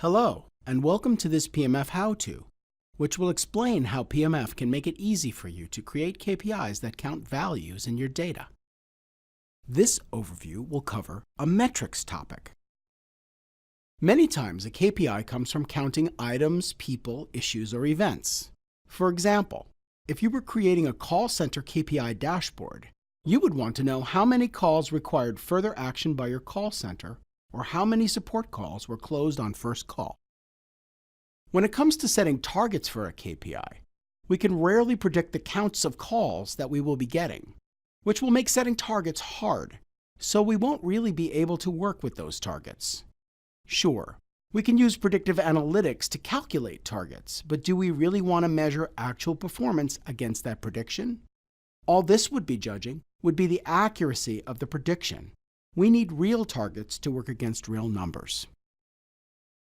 Hello, and welcome to this PMF how-to, which will explain how PMF can make it easy for you to create KPIs that count values in your data. This overview will cover a metrics topic. Many times a KPI comes from counting items, people, issues, or events. For example, if you were creating a call center KPI dashboard, you would want to know how many calls required further action by your call center or how many support calls were closed on first call. When it comes to setting targets for a KPI, we can rarely predict the counts of calls that we will be getting, which will make setting targets hard, so we won't really be able to work with those targets. Sure, we can use predictive analytics to calculate targets, but do we really want to measure actual performance against that prediction? All this would be judging would be the accuracy of the prediction. We need real targets to work against real numbers.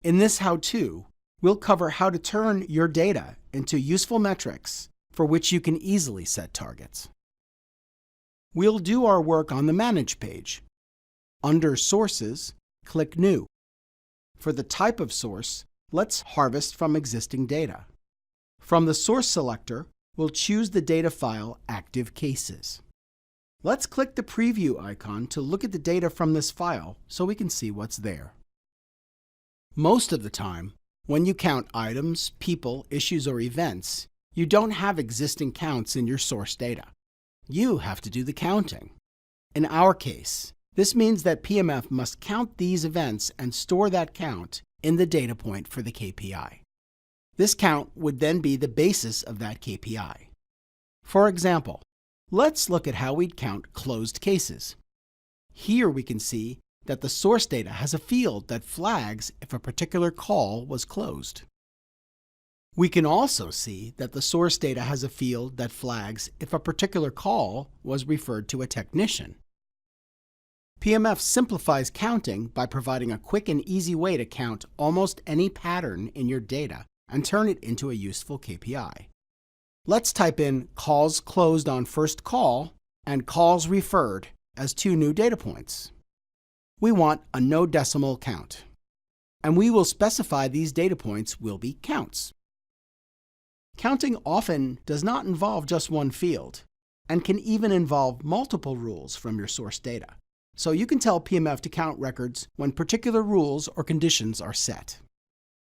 In this how-to, we'll cover how to turn your data into useful metrics for which you can easily set targets. We'll do our work on the Manage page. Under Sources, click New. For the type of source, let's harvest from existing data. From the source selector, we'll choose the data file Active Cases. Let's click the preview icon to look at the data from this file so we can see what's there. Most of the time, when you count items, people, issues, or events, you don't have existing counts in your source data. You have to do the counting. In our case, this means that PMF must count these events and store that count in the data point for the KPI. This count would then be the basis of that KPI. For example, let's look at how we'd count closed cases. Here we can see that the source data has a field that flags if a particular call was closed. We can also see that the source data has a field that flags if a particular call was referred to a technician. PMF simplifies counting by providing a quick and easy way to count almost any pattern in your data and turn it into a useful KPI. Let's type in calls closed on first call and calls referred as two new data points. We want a no decimal count, and we will specify these data points will be counts. Counting often does not involve just one field and can even involve multiple rules from your source data. So you can tell PMF to count records when particular rules or conditions are set.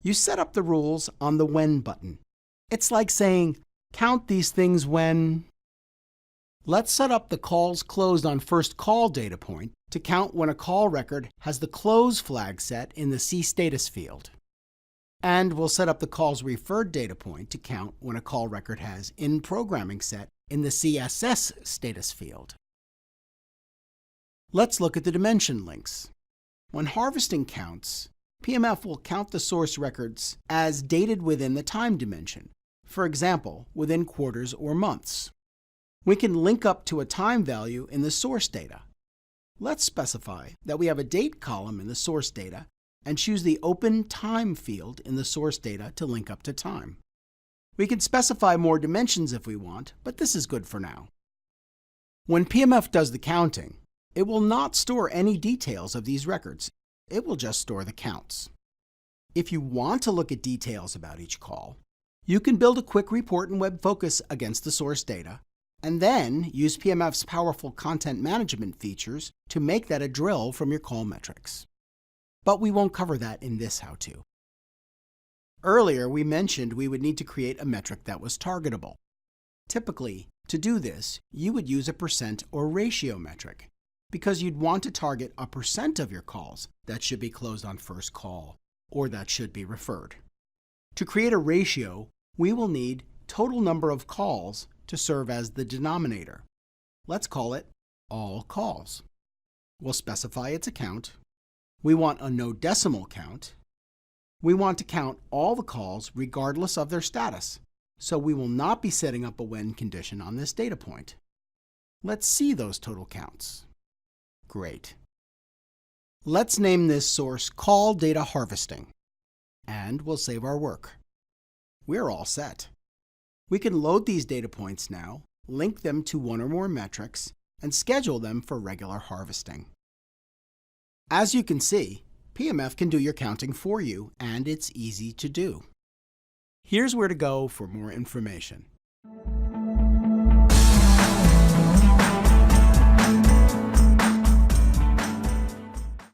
You set up the rules on the When button. It's like saying, count these things when. Let's set up the calls closed on first call data point to count when a call record has the close flag set in the C status field. And we'll set up the calls referred data point to count when a call record has in programming set in the CSS status field. Let's look at the dimension links. When harvesting counts, PMF will count the source records as dated within the time dimension. For example, within quarters or months. We can link up to a time value in the source data. Let's specify that we have a date column in the source data and choose the Open Time field in the source data to link up to time. We can specify more dimensions if we want, but this is good for now. When PMF does the counting, it will not store any details of these records. It will just store the counts. If you want to look at details about each call, you can build a quick report in Web Focus against the source data, and then use PMF's powerful content management features to make that a drill from your call metrics. But we won't cover that in this how-to. Earlier, we mentioned we would need to create a metric that was targetable. Typically, to do this, you would use a percent or ratio metric, because you'd want to target a percent of your calls that should be closed on first call, or that should be referred. To create a ratio, we will need total number of calls to serve as the denominator. Let's call it all calls. We'll specify its count. We want a no decimal count. We want to count all the calls regardless of their status, so we will not be setting up a when condition on this data point. Let's see those total counts. Great. Let's name this source Call Data Harvesting, and we'll save our work. We're all set. We can load these data points now, link them to one or more metrics, and schedule them for regular harvesting. As you can see, PMF can do your counting for you, and it's easy to do. Here's where to go for more information.